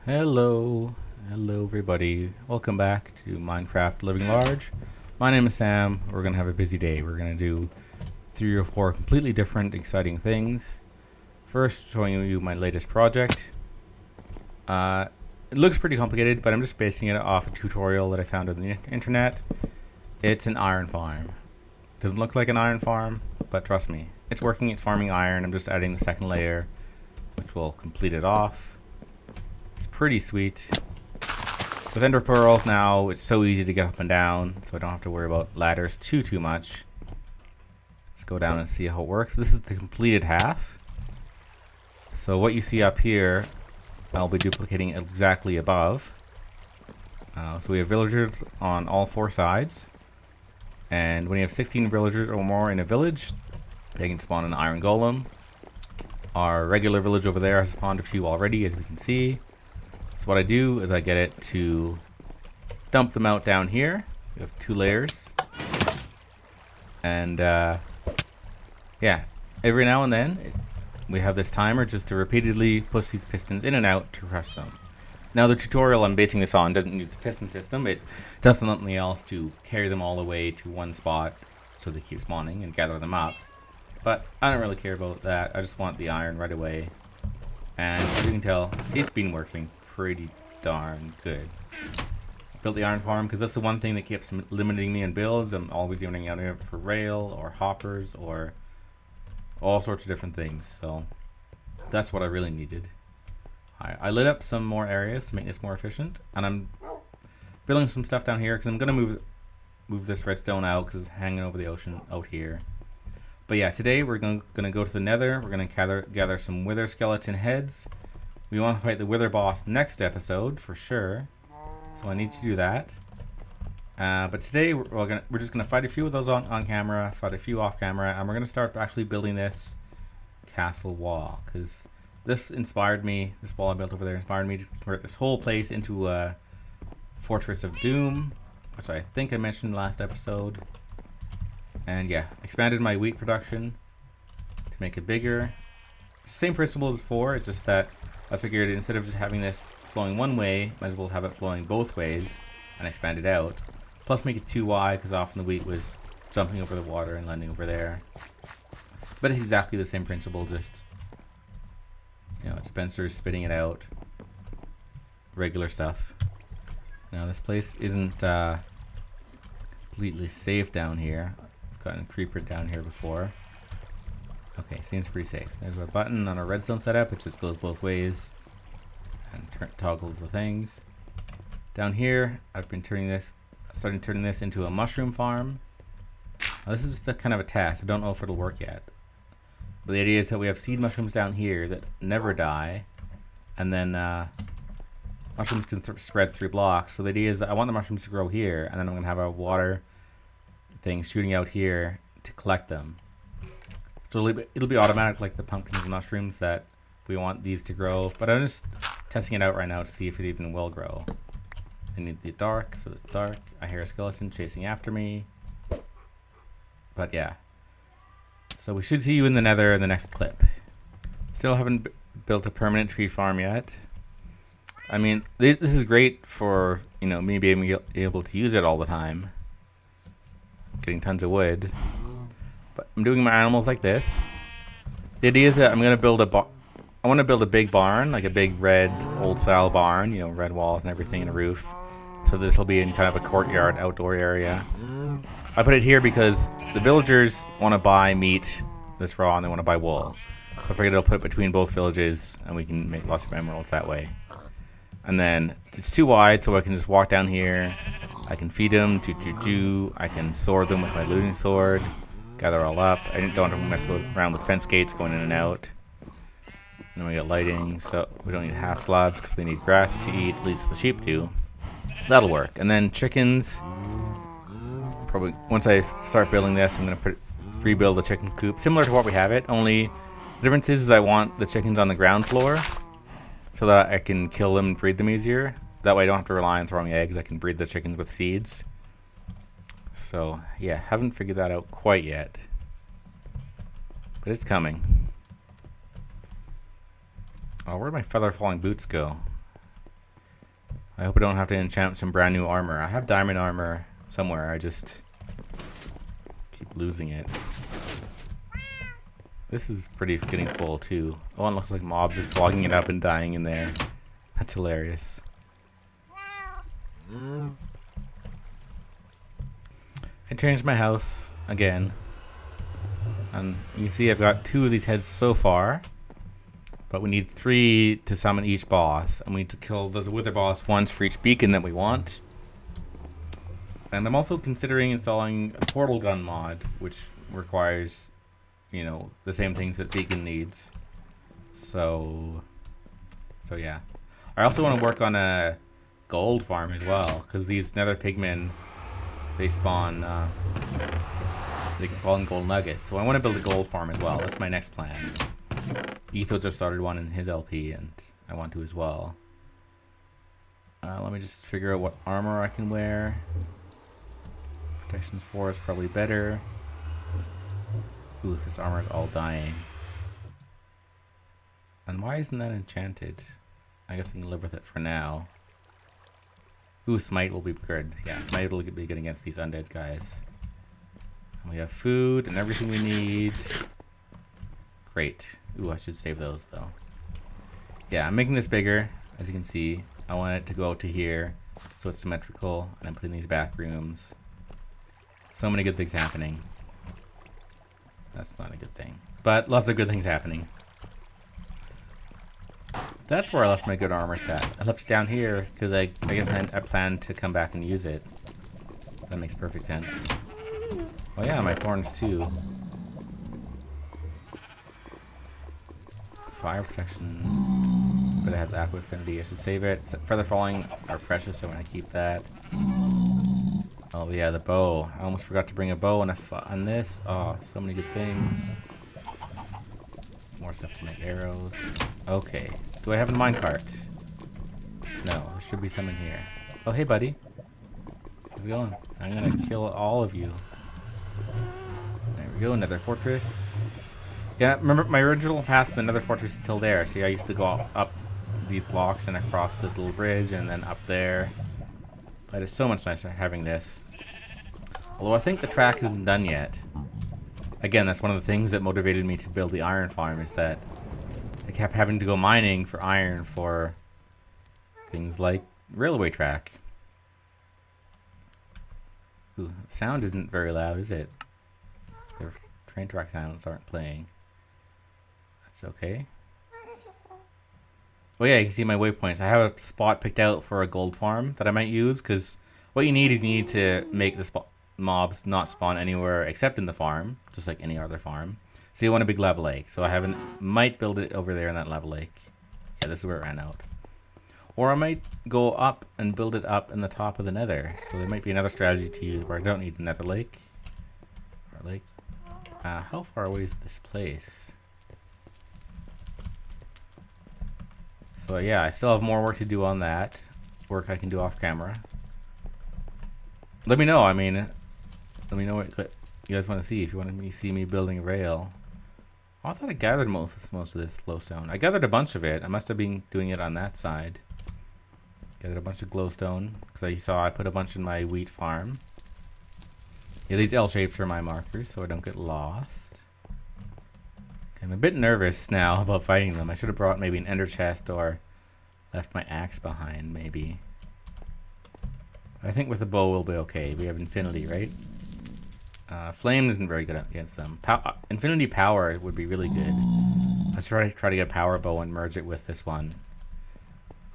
Hello, everybody. Welcome back to Minecraft Living Large. My name is Sam. We're gonna have a busy day. We're gonna do 3 or 4 completely different, exciting things. First, showing you my latest project. It looks pretty complicated, but I'm just basing it off a tutorial that I found on the internet. It's an iron farm. Doesn't look like an iron farm, but trust me, it's working. It's farming iron. I'm just adding the second layer, which will complete it off. Pretty sweet. With ender pearls now, it's so easy to get up and down, so I don't have to worry about ladders too much. Let's go down and see how it works. This is the completed half. So what you see up here, I'll be duplicating exactly above. So we have villagers on all 4 sides, and when you have 16 villagers or more in a village, they can spawn an iron golem. Our regular village over there has spawned a few already, as we can see. So what I do is I get it to dump them out down here. We have 2 layers. And yeah, every now and then we have this timer just to repeatedly push these pistons in and out to crush them. Now the tutorial I'm basing this on doesn't use the piston system. It does something else to carry them all the way to one spot so they keep spawning and gather them up. But I don't really care about that. I just want the iron right away. And as you can tell, it's been working pretty darn good. I built the iron farm because that's the one thing that keeps limiting me in builds. I'm always running out for rail or hoppers or all sorts of different things. So that's what I really needed. I lit up some more areas to make this more efficient, and I'm building some stuff down here because I'm gonna move this redstone out because it's hanging over the ocean out here. But yeah, today we're gonna go to the Nether. We're gonna gather some wither skeleton heads. We want to fight the wither boss next episode for sure, so I need to do that. But today we're just gonna fight a few of those on camera, fight a few off camera, and we're gonna start actually building this castle wall because this inspired me. This wall I built over there inspired me to convert this whole place into a Fortress of Doom, which I think I mentioned last episode. And yeah, expanded my wheat production to make it bigger. Same principle as before, it's just that I figured instead of just having this flowing one way, might as well have it flowing both ways and expand it out. Plus make it too wide because often the wheat was jumping over the water and landing over there. But it's exactly the same principle, just, you know, it's Spencer's spitting it out. Regular stuff. Now this place isn't completely safe down here. I've gotten a creeper down here before. Okay, seems pretty safe. There's a button on our redstone setup, which just goes both ways and toggles the things. Down here, I've been turning this into a mushroom farm. Now, this is just kind of a test. I don't know if it'll work yet. But the idea is that we have seed mushrooms down here that never die, and then mushrooms can spread through blocks. So the idea is that I want the mushrooms to grow here, and then I'm going to have a water thing shooting out here to collect them. So it'll be automatic like the pumpkins and mushrooms that we want these to grow. But I'm just testing it out right now to see if it even will grow. I need the dark, so it's dark. I hear a skeleton chasing after me. But yeah. So we should see you in the Nether in the next clip. Still haven't built a permanent tree farm yet. I mean, this is great for, you know, me being able to use it all the time. Getting tons of wood. But I'm doing my animals like this. The idea is that I'm gonna build I want to build a big barn, like a big red old style barn, you know, red walls and everything and a roof. So this will be in kind of a courtyard outdoor area. I put it here because the villagers want to buy meat that's raw and they want to buy wool. So I figured I'll put it between both villages and we can make lots of emeralds that way. And then it's too wide, so I can just walk down here. I can feed them, I can sword them with my looting sword. Gather all up. I don't want to mess around with fence gates going in and out. And then we got lighting, so we don't need half slabs because they need grass to eat, at least the sheep do. That'll work. And then chickens. Probably once I start building this, I'm going to rebuild the chicken coop, similar to what we have it. Only the difference is I want the chickens on the ground floor so that I can kill them and breed them easier. That way I don't have to rely on throwing eggs. I can breed the chickens with seeds. So yeah, haven't figured that out quite yet, but it's coming. Oh, where'd my feather falling boots go? I hope I don't have to enchant some brand new armor. I have diamond armor somewhere. I just keep losing it. This is getting full too. Oh, it looks like mobs are clogging it up and dying in there. That's hilarious. I changed my house again. And you can see I've got 2 of these heads so far. But we need 3 to summon each boss. And we need to kill the wither boss once for each beacon that we want. And I'm also considering installing a portal gun mod, which requires, you know, the same things that beacon needs. So yeah. I also want to work on a gold farm as well, because these nether pigmen, they spawn, they can spawn gold nuggets. So I want to build a gold farm as well. That's my next plan. Etho just started one in his LP, and I want to as well. Let me just figure out what armor I can wear. Protections 4 is probably better. Ooh, this armor is all dying. And why isn't that enchanted? I guess I can live with it for now. Ooh, smite will be good. Yeah, smite will be good against these undead guys. And we have food and everything we need. Great. Ooh, I should save those though. Yeah, I'm making this bigger, as you can see. I want it to go out to here, so it's symmetrical, and I'm putting these back rooms. So many good things happening. That's not a good thing. But lots of good things happening. That's where I left my good armor set. I left it down here because I guess I plan to come back and use it. That makes perfect sense. Oh yeah, my thorns too. Fire protection. But it has aqua affinity. I should save it. Feather falling are precious, so I'm gonna keep that. Oh yeah, the bow. I almost forgot to bring a bow on this. Oh, so many good things. More stuff to make arrows. Okay. Do I have a minecart? No, there should be some in here. Oh, hey, buddy. How's it going? I'm gonna kill all of you. There we go, another fortress. Yeah, remember my original path to the nether fortress is still there. See, I used to go up these blocks and across this little bridge and then up there. But it's so much nicer having this. Although I think the track isn't done yet. Again, that's one of the things that motivated me to build the iron farm, is that I kept having to go mining for iron for things like railway track. Ooh, sound isn't very loud, is it? The train track sounds aren't playing. That's okay. Oh yeah, you can see my waypoints. I have a spot picked out for a gold farm that I might use, because what you need is you need to make the mobs not spawn anywhere except in the farm, just like any other farm. So you want a big lava lake. So I might build it over there in that lava lake. Yeah, this is where it ran out. Or I might go up and build it up in the top of the nether. So there might be another strategy to use where I don't need a nether lake. Or lake. How far away is this place? So yeah, I still have more work to do on that. Work I can do off camera. Let me know, I mean, let me know what you guys want to see. If you want to see me building a rail. Oh, I thought I gathered most of this glowstone. I gathered a bunch of it. I must have been doing it on that side. Gathered a bunch of glowstone, because you saw I put a bunch in my wheat farm. Yeah, these L shapes are my markers, so I don't get lost. Okay, I'm a bit nervous now about fighting them. I should have brought maybe an ender chest or left my axe behind, maybe. I think with the bow we'll be okay. We have infinity, right? Flame isn't very good against them. Infinity power would be really good. Let's try to get a power bow and merge it with this one.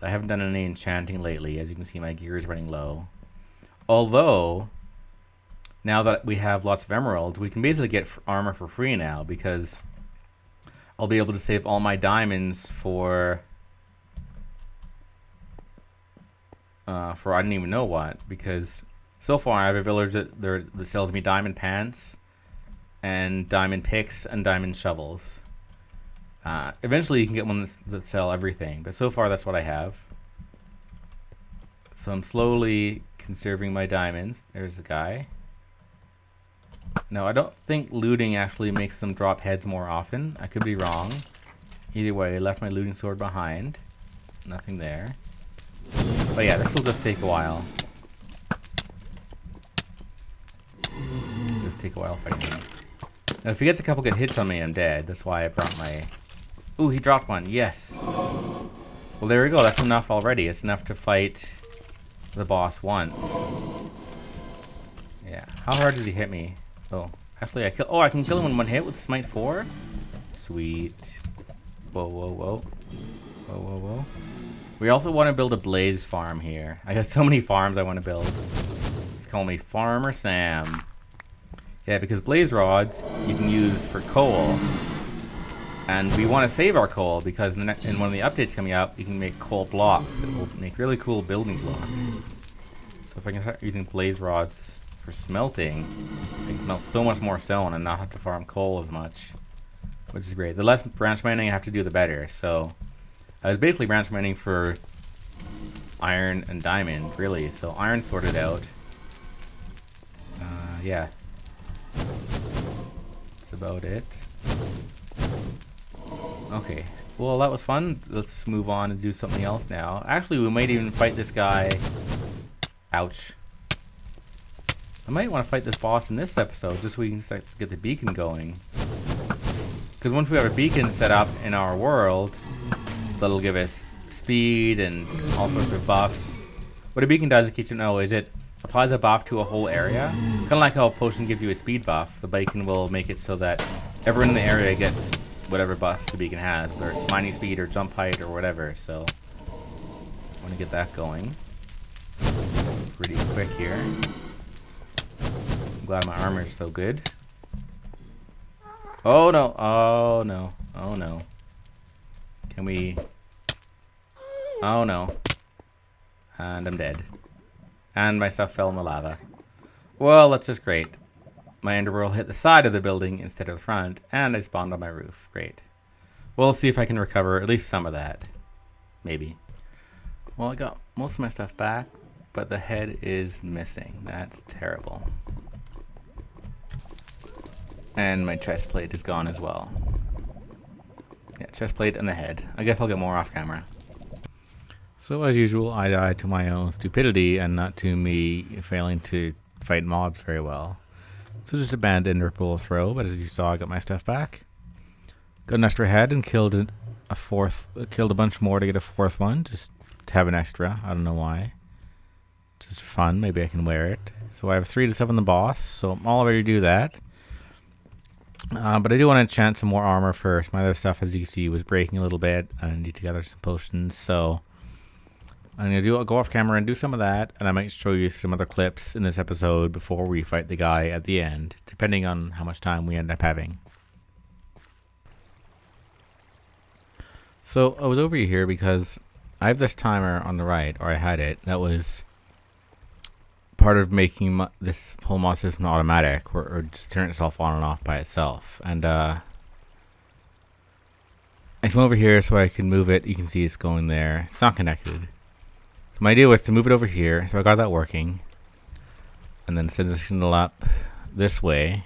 I haven't done any enchanting lately. As you can see, my gear is running low. Although, now that we have lots of emeralds, we can basically get armor for free now, because I'll be able to save all my diamonds for I don't even know what, because so far I have a village that sells me diamond pants and diamond picks and diamond shovels. Eventually you can get one that sell everything, but so far that's what I have. So I'm slowly conserving my diamonds. There's a guy. No, I don't think looting actually makes them drop heads more often. I could be wrong. Either way, I left my looting sword behind. Nothing there. But yeah, this will just take a while. Just take a while fighting him. Now, if he gets a couple good hits on me, I'm dead. That's why I brought my... Ooh, he dropped one. Yes. Well, there we go. That's enough already. It's enough to fight the boss once. Yeah. How hard did he hit me? Oh, actually, I can kill him in one hit with Smite 4? Sweet. Whoa, whoa, whoa. Whoa, whoa, whoa. We also want to build a blaze farm here. I got so many farms I want to build. Just call me Farmer Sam. Yeah, because blaze rods you can use for coal. And we want to save our coal because in one of the updates coming up, you can make coal blocks. It will make really cool building blocks. So if I can start using blaze rods for smelting, I can smelt so much more stone and not have to farm coal as much. Which is great. The less branch mining I have to do, the better. So I was basically branch mining for iron and diamond, really. So iron sorted out. Yeah. That's about it. Okay. Well, that was fun. Let's move on and do something else now. Actually, we might even fight this guy. Ouch. I might want to fight this boss in this episode just so we can start to get the beacon going. Because once we have a beacon set up in our world, that'll give us speed and all sorts of buffs. What a beacon does, in case you know, is it applies a buff to a whole area. Kind of like how a potion gives you a speed buff. The beacon will make it so that everyone in the area gets whatever buff the beacon has, whether it's mining speed or jump height or whatever. So I want to get that going pretty quick here. I'm glad my armor is so good. Oh no, oh no, oh no. Can we... Oh no. And I'm dead. And my stuff fell in the lava. Well, that's just great. My enderpearl hit the side of the building instead of the front, and I spawned on my roof. Great. Well, let's see if I can recover at least some of that. Maybe. Well, I got most of my stuff back, but the head is missing. That's terrible. And my chest plate is gone as well. Yeah, chest plate and the head. I guess I'll get more off camera. So as usual, I died to my own stupidity and not to me failing to fight mobs very well. So just a bad enderpearl throw, but as you saw, I got my stuff back. Got an extra head and killed a bunch more to get a fourth one, just to have an extra. I don't know why. Just fun. Maybe I can wear it. So I have 3 to 7 the boss, so I'm all ready to do that. But I do want to enchant some more armor first. My other stuff, as you can see, was breaking a little bit. I need to gather some potions, so I'm going to go off camera and do some of that, and I might show you some other clips in this episode before we fight the guy at the end, depending on how much time we end up having. So I was over here because I have this timer on the right, or I had it, that was part of making this whole mod system automatic, or just turn itself on and off by itself. And I come over here so I can move it. You can see it's going there. It's not connected. So my idea was to move it over here, so I got that working, and then send the signal up this way,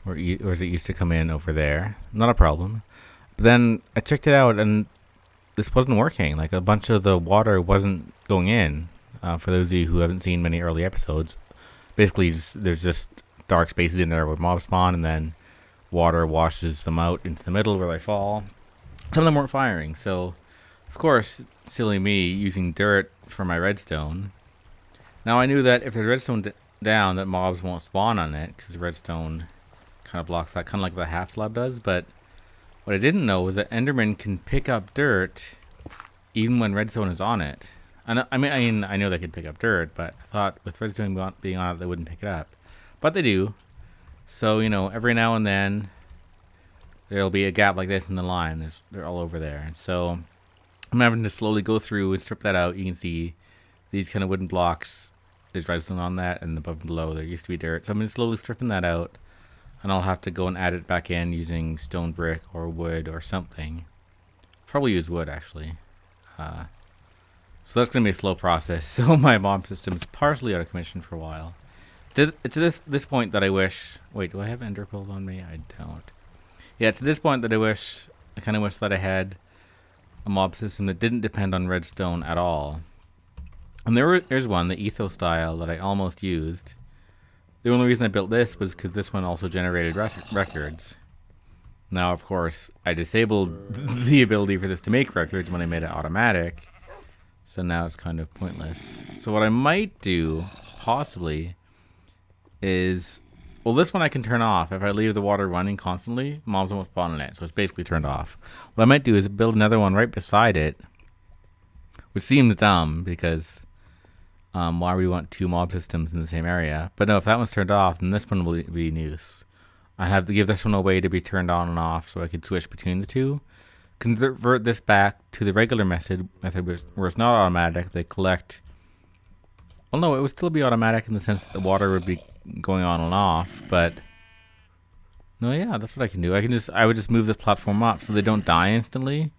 or as it used to come in over there. Not a problem. But then I checked it out, and this wasn't working. Like, a bunch of the water wasn't going in. For those of you who haven't seen many early episodes, basically there's just dark spaces in there where mobs spawn, and then water washes them out into the middle where they fall. Some of them weren't firing, so of course, silly me, using dirt for my redstone. Now I knew that if there's redstone down, that mobs won't spawn on it, because redstone kind of blocks that, kind of like the half slab does. But what I didn't know was that Enderman can pick up dirt even when redstone is on it. And I know they could pick up dirt, but I thought with redstone being on it, they wouldn't pick it up. But they do. So, you know, every now and then there'll be a gap like this in the line. They're all over there. And so I'm having to slowly go through and strip that out. You can see these kind of wooden blocks. There's redstone on that, and above and below there used to be dirt. So I'm slowly stripping that out, and I'll have to go and add it back in using stone brick or wood or something. Probably use wood, actually. So that's going to be a slow process. So my mob system is partially out of commission for a while. To this point that I wish... Wait, do I have ender pearls on me? I don't. Yeah, to this point that I kind of wish that I had a mob system that didn't depend on redstone at all. And there's one, the Ethos style, that I almost used. The only reason I built this was because this one also generated records. Now, of course, I disabled the ability for this to make records when I made it automatic. So now it's kind of pointless. So what I might do, possibly, is... Well, this one I can turn off. If I leave the water running constantly, mobs won't spawn in it. So it's basically turned off. What I might do is build another one right beside it. Which seems dumb, because... why would we want two mob systems in the same area? But no, if that one's turned off, then this one will be in use. I have to give this one a way to be turned on and off so I could switch between the two. Convert this back to the regular method where it's not automatic. They collect... Well, no, it would still be automatic in the sense that the water would be going on and off, but... No, yeah, that's what I can do. I would just move this platform up so they don't die instantly.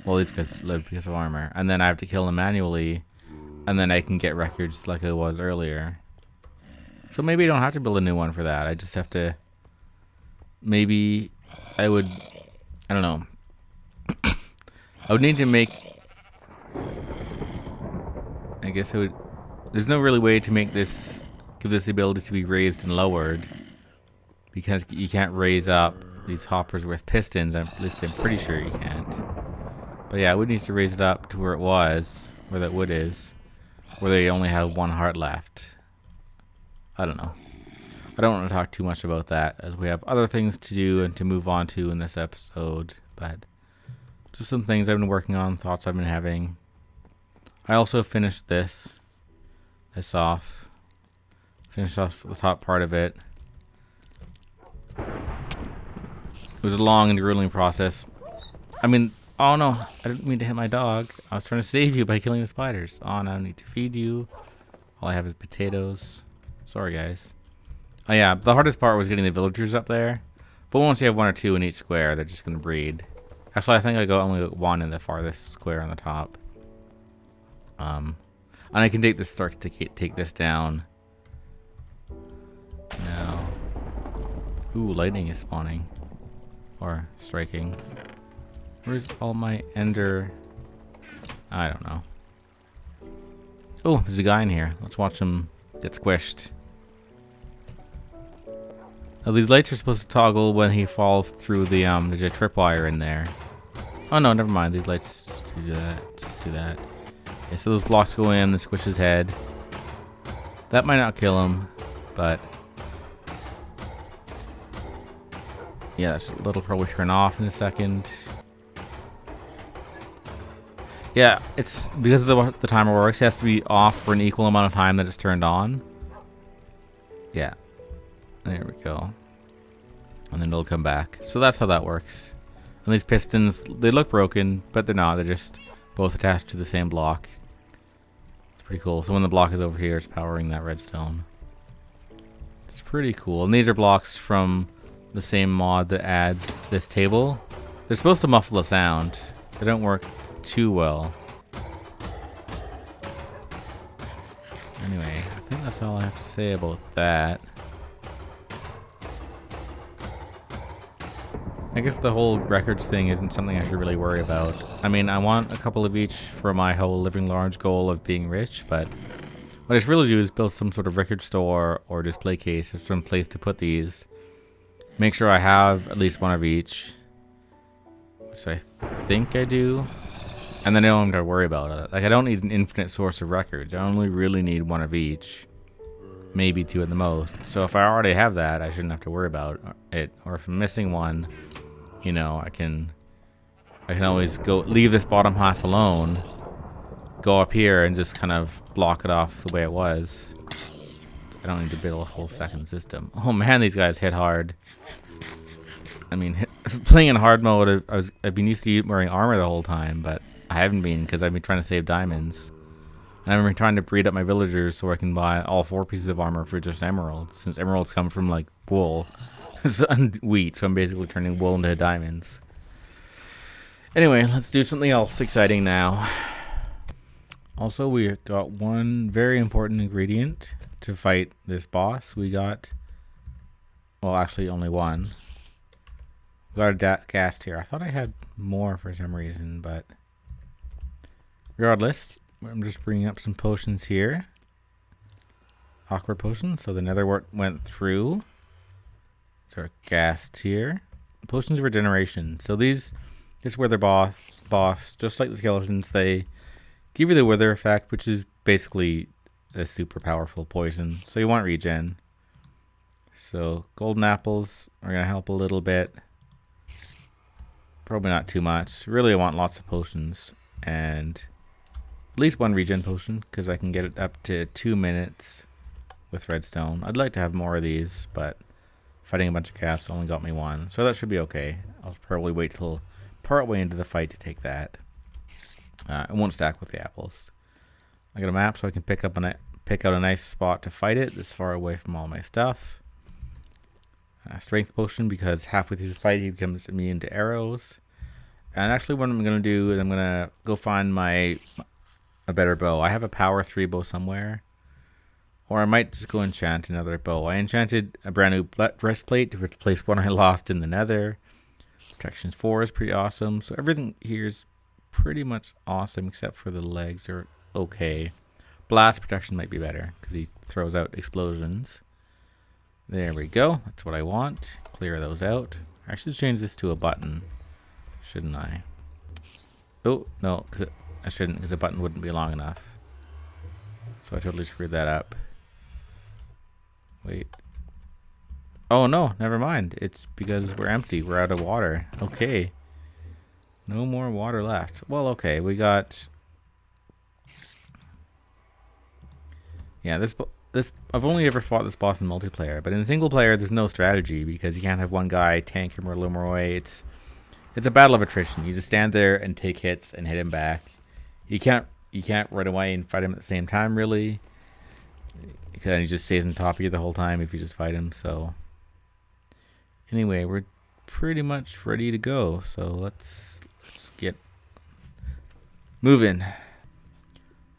Well, these guys live because of armor. And then I have to kill them manually. And then I can get records like I was earlier. So maybe I don't have to build a new one for that. I just have to... Maybe I would... I don't know. I would need to make... I guess I would... There's no really way to make this... Give this the ability to be raised and lowered. Because you can't raise up these hoppers with pistons. At least I'm pretty sure you can't. But yeah, I would need to raise it up to where it was. Where that wood is. Where they only have one heart left. I don't know. I don't want to talk too much about that, as we have other things to do and to move on to in this episode. But just some things I've been working on, thoughts I've been having. I also finished this off. Finished off the top part of it. It was a long and grueling process. I mean, oh no, I didn't mean to hit my dog. I was trying to save you by killing the spiders. Oh, now I need to feed you. All I have is potatoes. Sorry, guys. Oh yeah, the hardest part was getting the villagers up there. But once you have one or two in each square, they're just going to breed. Actually, I think I only got one in the farthest square on the top. And I can take this take this down. Now. Ooh, lightning is spawning. Or striking. Where's all my ender? I don't know. Oh, there's a guy in here. Let's watch him get squished. Now, these lights are supposed to toggle when he falls through the, there's a tripwire in there. Oh no, never mind. These lights just do that. Just do that. Okay, so those blocks go in, they squish his head. That might not kill him, but... Yeah, that'll probably turn off in a second. Yeah, it's because of the timer works. It has to be off for an equal amount of time that it's turned on. Yeah. There we go. And then it'll come back. So that's how that works. And these pistons, they look broken, but they're not. They're just both attached to the same block. It's pretty cool. So when the block is over here, it's powering that redstone. It's pretty cool. And these are blocks from the same mod that adds this table. They're supposed to muffle the sound. They don't work too well. Anyway, I think that's all I have to say about that. I guess the whole records thing isn't something I should really worry about. I mean, I want a couple of each for my whole living large goal of being rich, but what I should really do is build some sort of record store or display case or some place to put these. Make sure I have at least one of each, which I think I do. And then I don't have to worry about it. Like, I don't need an infinite source of records. I only really need one of each. Maybe two at the most. So if I already have that, I shouldn't have to worry about it. Or if I'm missing one, you know, I can always go leave this bottom half alone, go up here and just kind of block it off the way it was. I don't need to build a whole second system. Oh man, these guys hit hard. I mean, playing in hard mode, I've been used to wearing armor the whole time, but I haven't been because I've been trying to save diamonds. And I've been trying to breed up my villagers so I can buy all 4 pieces of armor for just emeralds, since emeralds come from like wool and wheat, so I'm basically turning wool into diamonds. Anyway, let's do something else exciting now. Also, we got one very important ingredient to fight this boss. We got, well, actually only one. We got a gas tier. I thought I had more for some reason, but regardless, I'm just bringing up some potions here. Awkward potions. So the nether went through. So our gas tier. Potions of regeneration. So this is where they're boss, just like the skeletons, they give you the wither effect, which is basically a super powerful poison. So you want regen. So golden apples are going to help a little bit. Probably not too much. Really, I want lots of potions. And at least one regen potion, because I can get it up to 2 minutes with redstone. I'd like to have more of these, but fighting a bunch of ghast only got me one. So that should be okay. I'll probably wait till partway into the fight to take that. It won't stack with the apples. I got a map so I can pick out a nice spot to fight it this far away from all my stuff. Strength potion, because halfway through the fight he becomes immune to arrows. And actually what I'm going to do is I'm going to go find a better bow. I have a power 3 bow somewhere. Or I might just go enchant another bow. I enchanted a brand new breastplate to replace one I lost in the nether. Protection 4 is pretty awesome. So everything here is pretty much awesome except for the legs are okay. Blast protection might be better because he throws out explosions. There we go. That's what I want. Clear those out. I should change this to a button, shouldn't I? Oh, no, I shouldn't, because a button wouldn't be long enough. So I totally screwed that up. Wait. Oh, no, never mind. It's because we're empty. We're out of water. Okay. No more water left. Well, okay, we got... Yeah, this I've only ever fought this boss in multiplayer, but in single player there's no strategy because you can't have one guy tank him or lure him away. It's a battle of attrition. You just stand there and take hits and hit him back. You can't run away and fight him at the same time really, because he just stays on top of you the whole time if you just fight him. So anyway, we're pretty much ready to go. So let's get moving.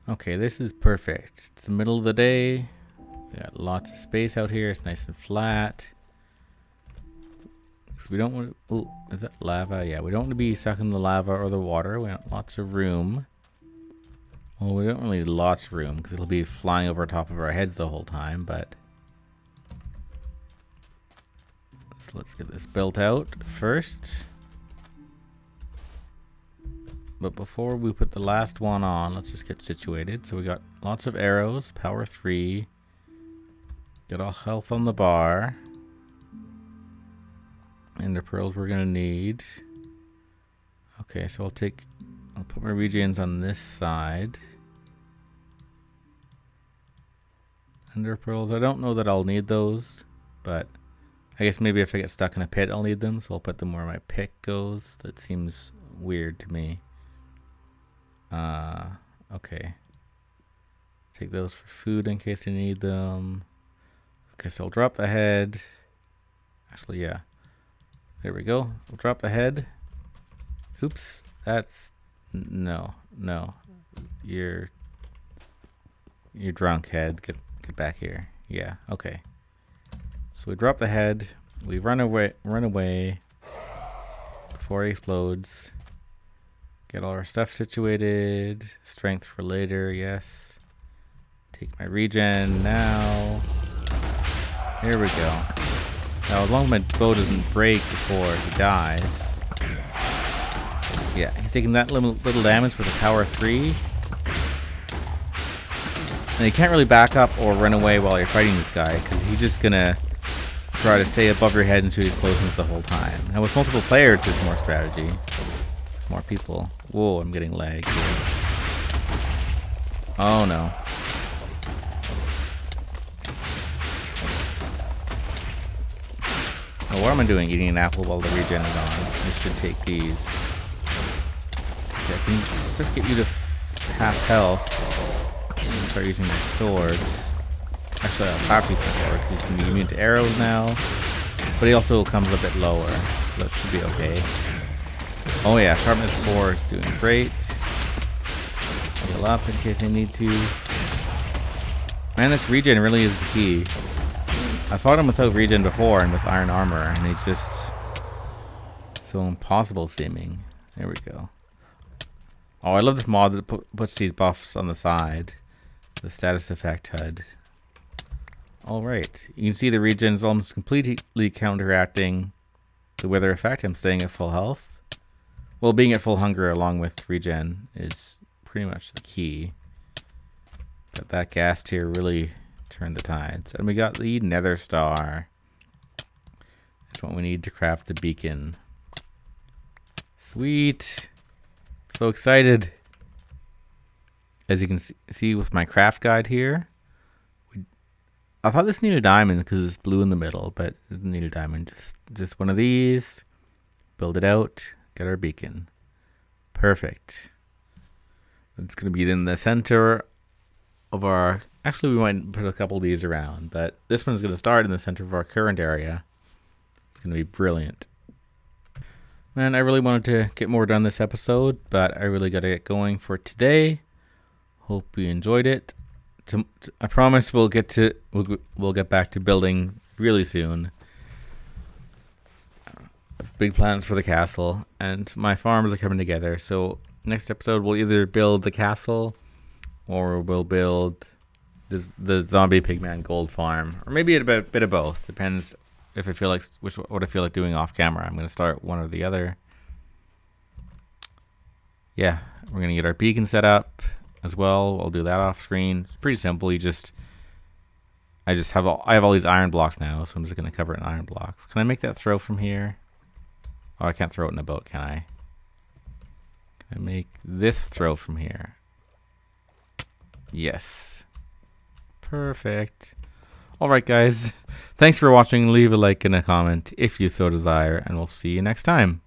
Okay, this is perfect. It's the middle of the day. We got lots of space out here. It's nice and flat. We don't want to... Oh, is that lava? Yeah, we don't want to be sucking the lava or the water. We want lots of room. Well, we don't really need lots of room because it'll be flying over top of our heads the whole time, but... So let's get this built out first. But before we put the last one on, let's just get situated. So we got lots of arrows, power 3. Get all health on the bar. And the pearls we're gonna need. Okay, so I'll put my regens on this side. Ender pearls, I don't know that I'll need those, but I guess maybe if I get stuck in a pit I'll need them, so I'll put them where my pick goes. That seems weird to me. Okay. Take those for food in case I need them. Okay, so I'll drop the head. Actually, yeah. There we go. We'll drop the head. Oops. That's... No. You're drunk, head. Get back here. Yeah, okay. So we drop the head. We run away before he explodes. Get all our stuff situated. Strength for later, yes. Take my regen now. Here we go. Now, as long as my bow doesn't break before he dies. Yeah, he's taking that little damage with a power 3. And you can't really back up or run away while you're fighting this guy, because he's just gonna try to stay above your head and shoot explosions the whole time. Now, with multiple players, there's more strategy. There's more people. Whoa, I'm getting lag here. Oh no. Oh, what am I doing? Eating an apple while the regen is on. I should take these. Okay, I can just get you to half health. And start using my sword. Actually, I'll have to use my sword because he's going to be immune to arrows now. But he also comes a bit lower. So that should be okay. Oh yeah, sharpness 4 is doing great. Heal up in case I need to. Man, this regen really is the key. I fought him without regen before and with iron armor, and he's just so impossible seeming. There we go. Oh, I love this mod that puts these buffs on the side. The status effect HUD. Alright, you can see the regen is almost completely counteracting the weather effect. I'm staying at full health. Well, being at full hunger along with regen is pretty much the key. But that gas tier really turned the tides. And we got the nether star. That's what we need to craft the beacon. Sweet. So excited. As you can see with my craft guide here, I thought this needed a diamond because it's blue in the middle, but it doesn't need a diamond. Just one of these. Build it out. Get our beacon. Perfect. It's going to be in the center of our... Actually, we might put a couple of these around, but this one's going to start in the center of our current area. It's going to be brilliant. Man, I really wanted to get more done this episode, but I really got to get going for today. Hope you enjoyed it. I promise we'll get back to building really soon. I have big plans for the castle, and my farms are coming together. So next episode we'll either build the castle, or we'll build the zombie pigman gold farm, or maybe a bit of both. Depends if I feel like what I feel like doing off camera. I'm gonna start one or the other. Yeah, we're gonna get our beacon set up as well. I'll do that off screen. It's pretty simple. I have all these iron blocks now, so I'm just gonna cover it in iron blocks. Can I make that throw from here? Oh, I can't throw it in a boat, can I? Can I make this throw from here? Yes. Perfect. Alright guys, thanks for watching. Leave a like and a comment if you so desire, and we'll see you next time.